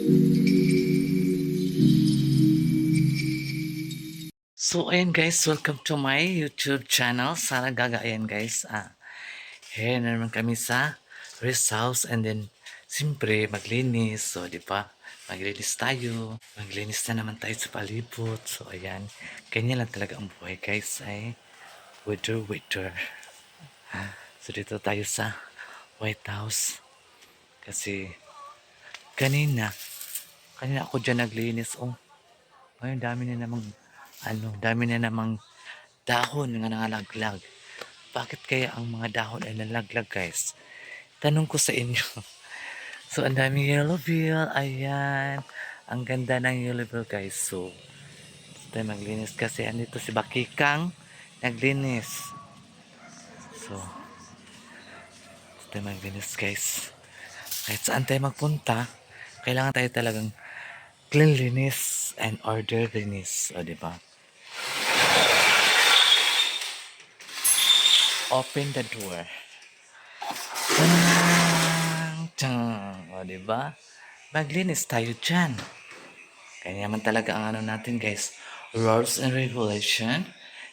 So ayan guys, welcome to my YouTube channel. Sana Gaga. Ayan guys, here na naman kami sa rest house and then siyempre maglinis. So di ba, maglinis tayo. Maglinis na naman tayo sa palibot. So ayan, ganyan lang talaga ang buhay guys. Ay weather. So dito tayo sa White House. Kasi kanina ako dyan naglinis. Oh, ngayon dami na namang dahon nga nangalaglag. Bakit kaya ang mga dahon ay nalaglag guys? Tanong ko sa inyo. So ang daming yellow bill. Ayan. Ang ganda ng yellow bill guys. So tayo maglinis kasi andito si Bakikang naglinis. So tayo maglinis guys. Kahit saan tayo magpunta, kailangan tayo talagang cleanliness and orderliness. O diba? Open the door. O diba? Maglinis tayo dyan. Kaya naman talaga ang ano natin guys, rules and regulation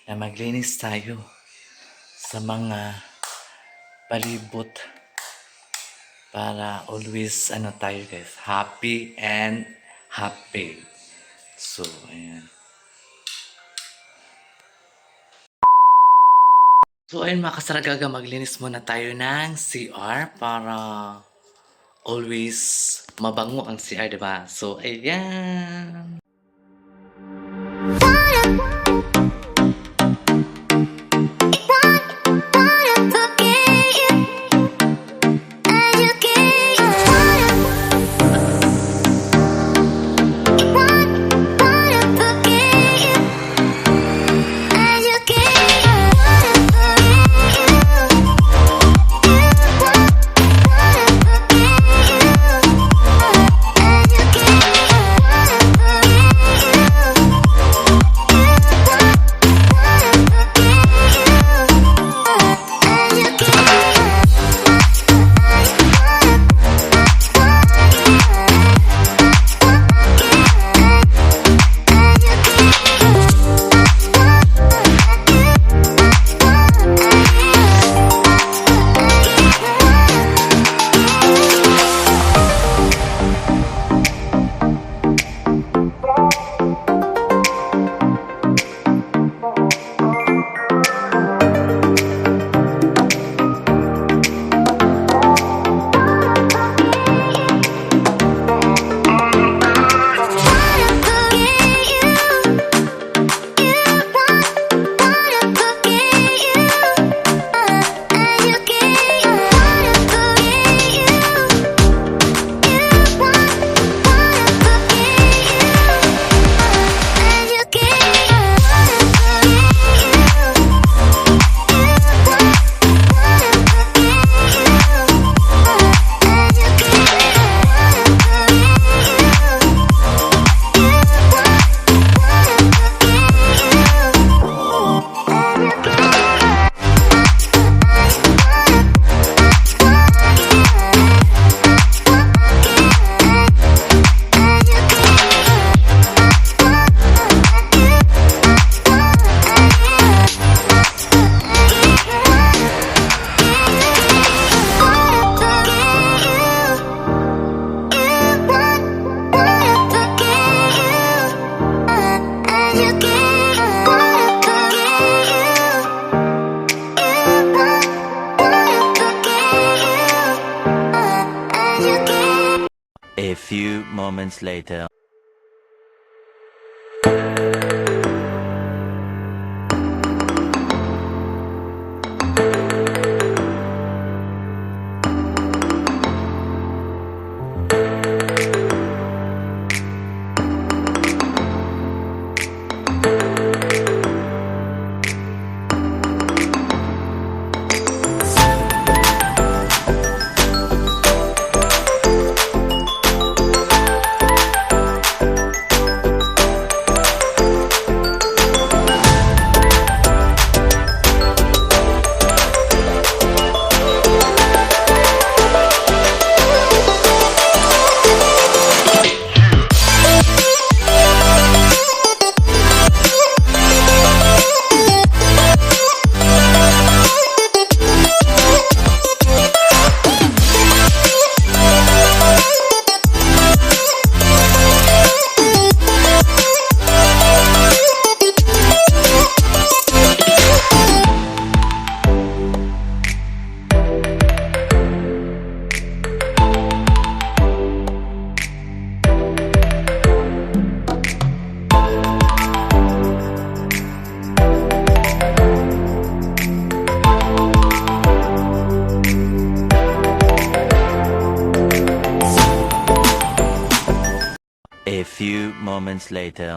na maglinis tayo sa mga palibot para always tayo guys, happy and happy. So, ayan. So, ayun mga kasaragaga, maglinis muna tayo ng CR para always mabango ang CR, diba? So, ayan. A few moments later. A few moments later.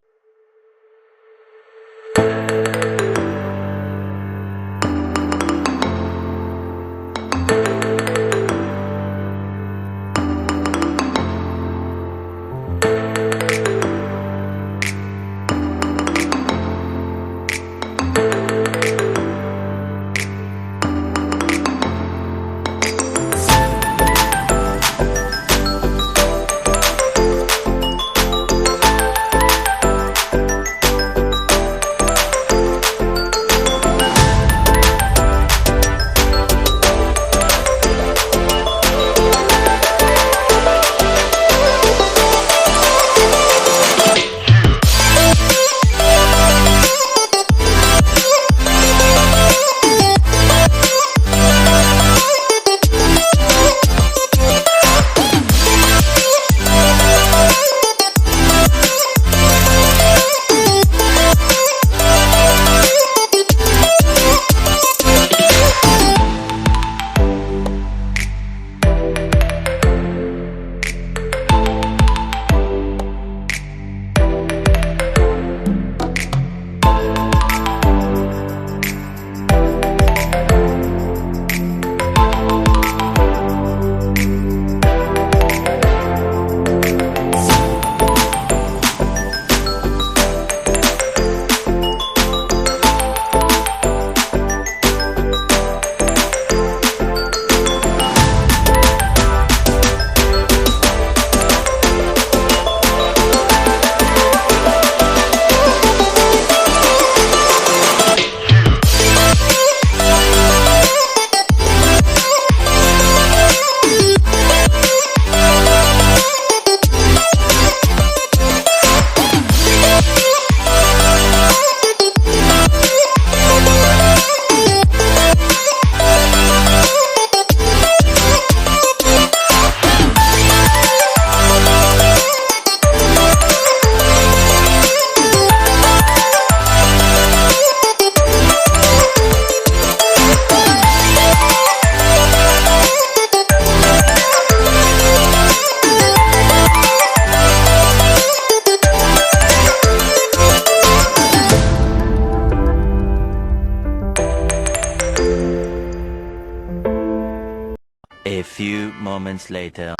A few moments later.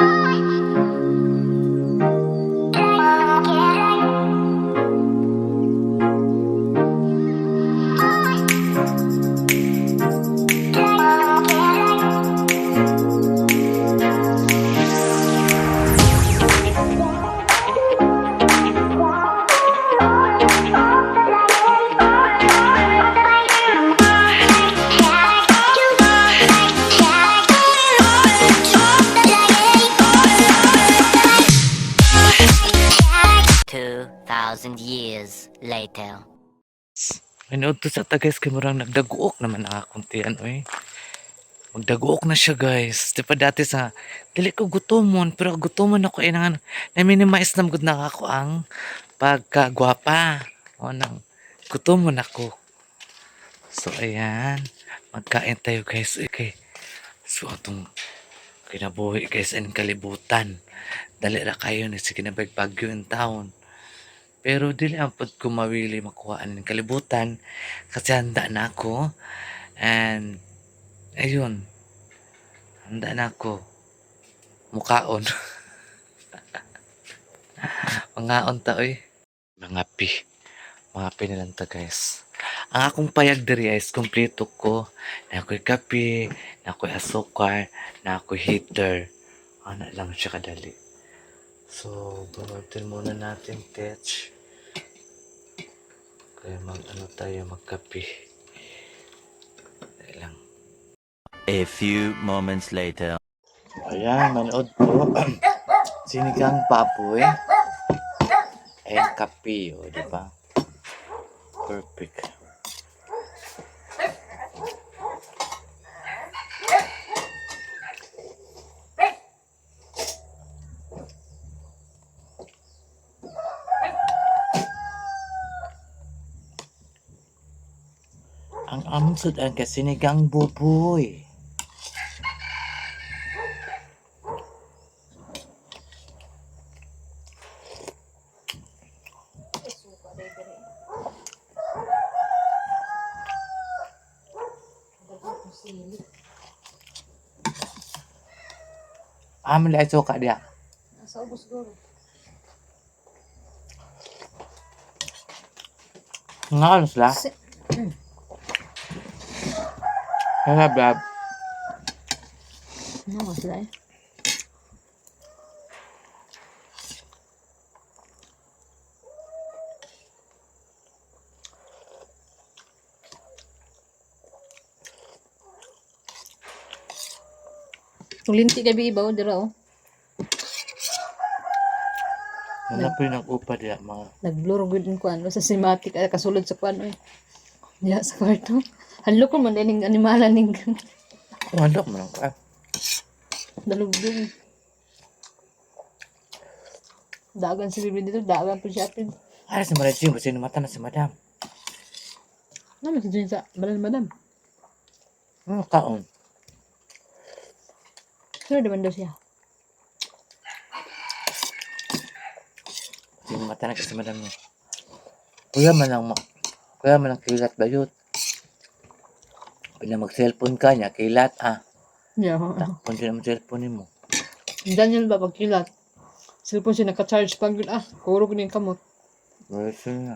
Years later. Manood to sa ta guys, kay murang nagdaguok naman ang akong tiyan, oy. Magdaguok na siya guys. Di pa dati sa, dili ko gutomon, pero gutomon ako inangan, na-minimize na gud na ako ang pagkagwapa. O nang, gutomon ako. So ayan, magkain tayo guys. Okay. So atong kinabuhi guys ang kalibutan. Dali ra kayo ni sige na bagyo in town. Pero dili ampod ko mawili makuhaan ng kalibutan kasi handa na ako. And ayun, handa na ako mukaon. Mangaon ta oy. Mga pi na lang ta guys. Ang akong payag diri is kompleto ko. Na ako'y kape, na ako'y asukar, na ako'y heater. Ano lang siya kadali. So, bunutin muna natin tetch. Kaya tayo magkape. Dahil lang. A few moments later. Ayan, manood po. Sinigang baboy. Ayan, kape, o, diba? Perfect. Ang amsod ang kasinigang buboy. Amin ay suka diya. Nasa ubos siguro. Nga ano sila? Kaya blab. Ano nga sila eh? Kung linti ka bibaw, dira oh. Wala pa yung nag-upa diya mga. Nag-blur good yung kuan sa cinematic kasulod sa kuan oy. Diya sa kwarto. Hanlo ko man dining animalan ning Wala man ka. dalugdong. Dagan si bibi dito, dagan po siya atin. Ay, si Maradjing, kasi mata na si Madam. Ano si Jin sa balal madam? Ano kaon? Sino naman daw siya? Kasi mata na kasi Madam niya. Kuya man ang kilat bayot. Pina mag-cellphone ka niya, kilat Yeah. Takpon din ang cellphone mo. Daniel ba pagkilat? Cellphone siya naka-charge pag kurog ni kamot. Wala siya na.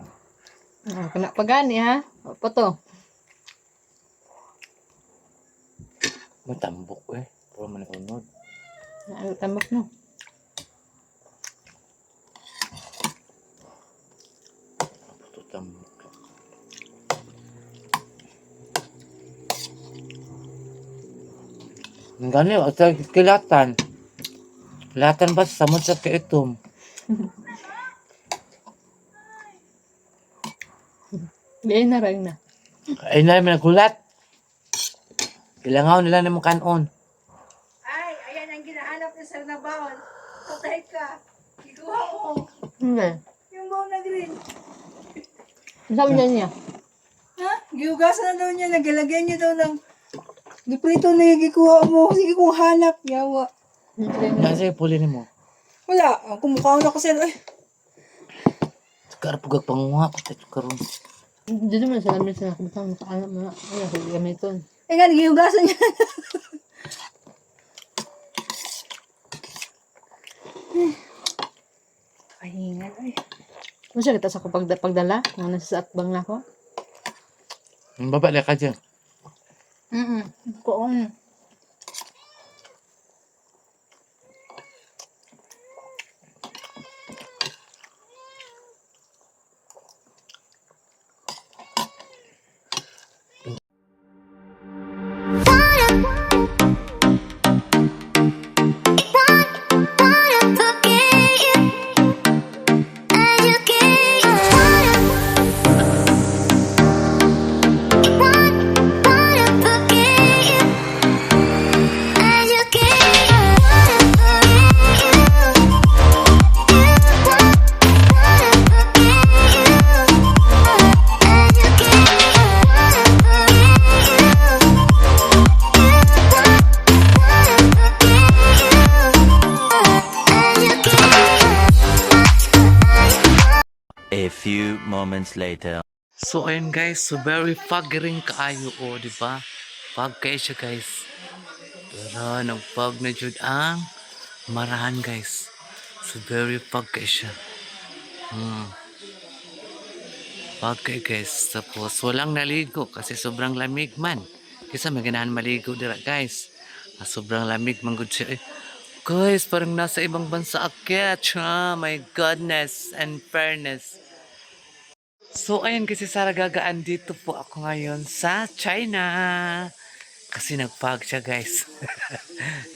Kana pagani ha. Apa to? Matambok eh. Puro man unod. Ano tambak no? Puto tambok. Ang gani, wag sa kilatan. Kilatan ba sa samot sa kaitom? Di na rin na. Ay na may nagulat. Ilangaw nila na mong kanon. Ay, ayan ang ginahanap ni Sir na bawal. Patay ka. Ikuha mo. Hindi. Yung bawal na green. Sabi niya. Ha? Giugasan na daw niya. Nagalagyan niya daw ng giprito na yung gikuha mo. Sige kung hanap. Yawa. Nasa puli ni mo. Wala. Kumukha na ko sir. Ay, Karapugag pangunga. Patay karon. Dito man sa lamin sa nakabutang makaalam mo na. Ay, sa gamiton. eh nga, giugasan niya. Pahingan. Ay. Ano siya kita sa pagdala? Nga nasa akbang na ako? Ang baba ka dyan. Koon. A few moments later. So ayun guys, so very fog rin kaayo di ba? Fog kayo siya guys. Pero nag-fog na jud ang marahan guys. So very fog kayo siya. Fog kayo guys. Tapos walang naligo kasi sobrang lamig man. Kisa may ganahan maligo dira guys. Sobrang lamig man gud siya. Guys, parang nasa ibang bansa akyat. My goodness and fairness. So, ayun kasi Sara gagaan dito po ako ngayon sa China. Kasi nag-fog siya guys.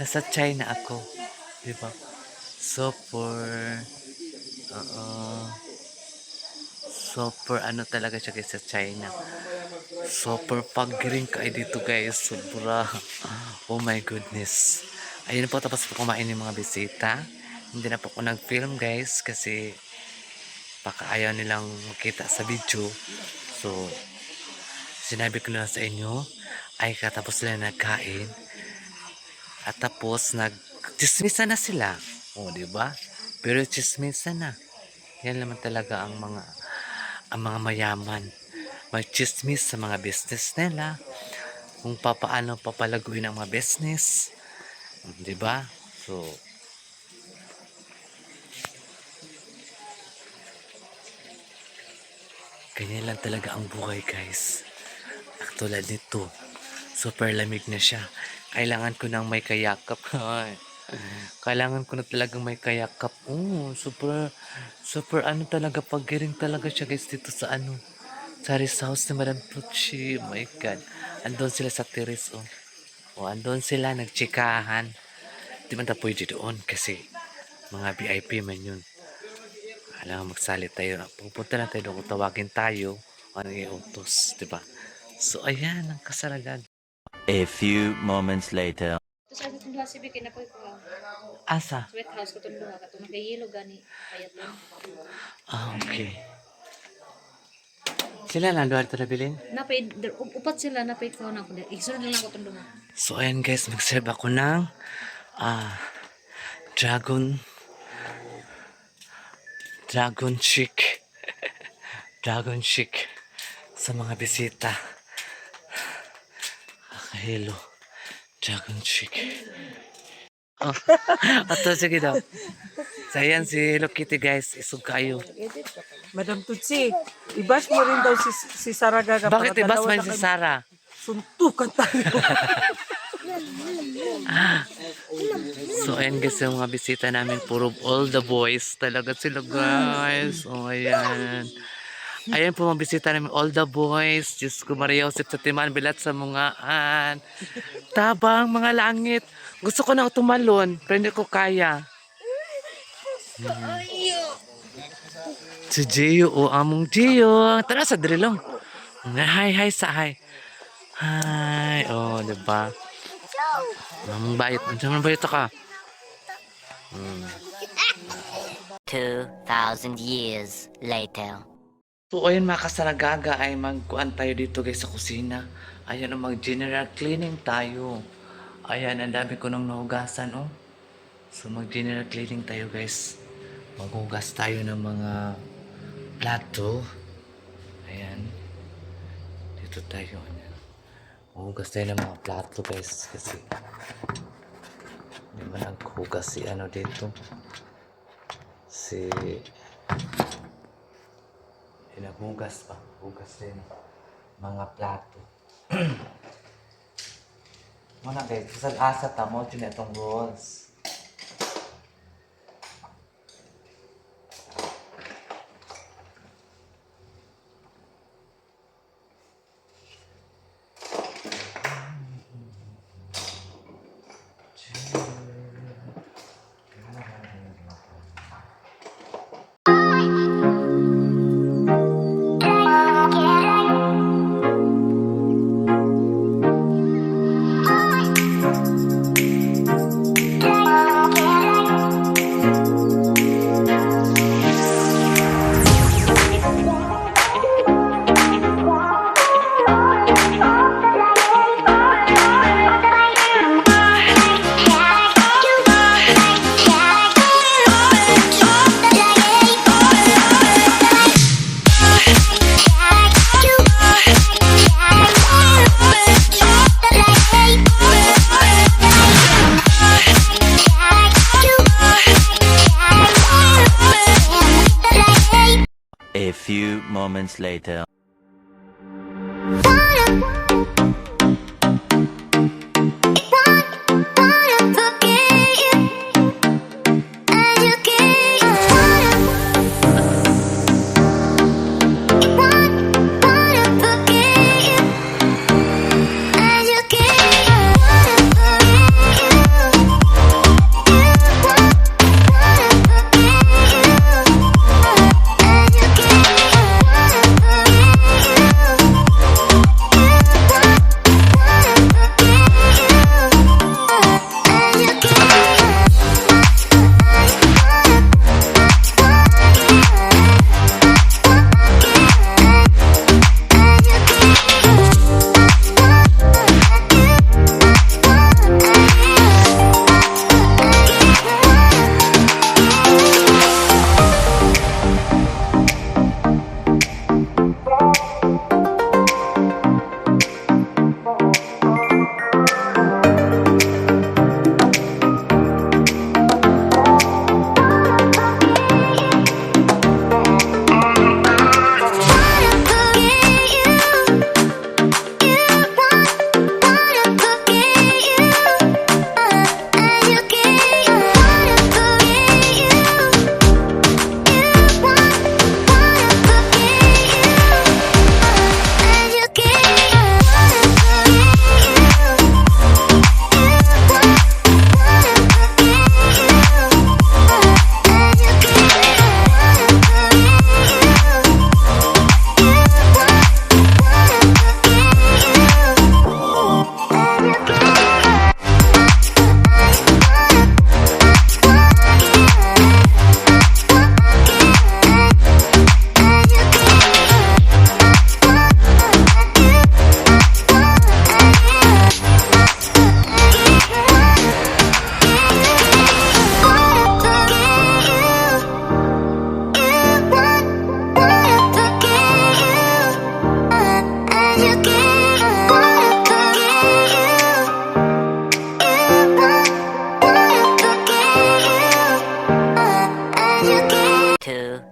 Nasa China ako. Diba? Super ano talaga siya guys sa China. Super fog rin kayo dito guys. Sobra. Oh my goodness. Ayun po, tapos po kumain yung mga bisita. Hindi na po ako nag-film guys kasi baka ayaw nilang makita sa video. So, sinabi ko na sa inyo, ay katapos sila nagkain. At tapos, nag-chismisa na sila. O, diba? Pero chismisa na. Yan naman talaga ang mga mayaman. May chismis sa mga business nila. Kung papaano papalaguin ang mga business. Diba? So, Ganyan lang talaga ang buhay, guys. Tulad nito, super lamig na siya. Kailangan ko nang may kayakap. Ay, kailangan ko na talagang may kayakap. Oh, super ano talaga, paggiring talaga siya, guys, dito sa ano, sa rest house ni Madam Tucci. Oh my God. Andun sila sa terrace, oh. O, andun sila, nagtsikahan. Di man ta pwede doon kasi mga VIP man yun. Alam, magsalit tayo. Pupunta lang tayo doon kung tawagin tayo. Ano yung utos, di ba? So, ayan, ang kasaragan. A few moments later. Tapos ako itong duha sibi kaya napoy ko. Asa? Sweat house ko itong duha. Katong nakayilo gani. Kayat lang. Ah, okay. Sila na doon ito nabilin? Napay, upat sila napay ko na ako. Isunod lang ako itong duha. So, ayan guys, mag-serve ako ng dragon chick. Dragon chick sa mga bisita. Kakahilo. Dragon chick. Oh. Ato, sige daw. So, ayan si Hello Kitty, guys. Isog kayo. Madam Tutsi, i-bash mo rin daw si Saragaga. Bakit ibas man si Sarah? Suntukan tayo. So, ayan guys, yung mga bisita namin, puro all the boys. Talaga sila, guys. Oh, ayan. Ayan po mga bisita namin, all the boys. Diyos ko, Maria Josep sa Timan, bilat sa mungaan. Tabang, mga langit. Gusto ko na tumalon, pero hindi ko kaya. Si Gio, o among Gio. Tara sa drilong. Hi sa hi. Hi, oh, diba? Mamang bayot. Andiyan bayot ka. 2,000 years later. So, ayun mga kasaragaga ay magkuan tayo dito guys sa kusina. Ayan, mag-general cleaning tayo. Ayan, ang dami ko nang nahugasan, oh. So, mag-general cleaning tayo guys. Maghugas tayo ng mga plato. Ayan. Dito tayo. Maghugas tayo ng mga plato guys. Kasi, hindi ba naghugas si ano dito? Si... Pinaghugas pa. Hugas din. Mga plato. Muna guys, kasal asa tamo, yun itong rolls. A few moments later.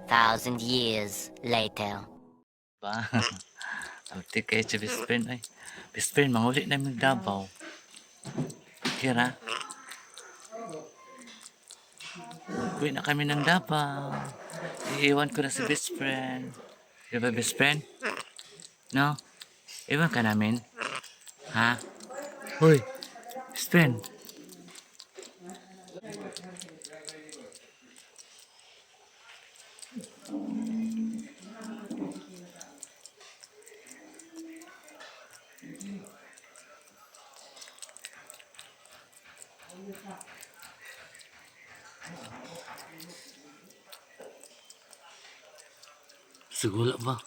2,000 years later. Ba? Ati kayo sa best friend ay. Best friend, manguli namin Davao. Kira? Uwi na kami ng Davao. Iiwan ko na si best friend. Di ba best friend? No? Iwan ka namin? Ha? Hoy, best friend. Siguro ba?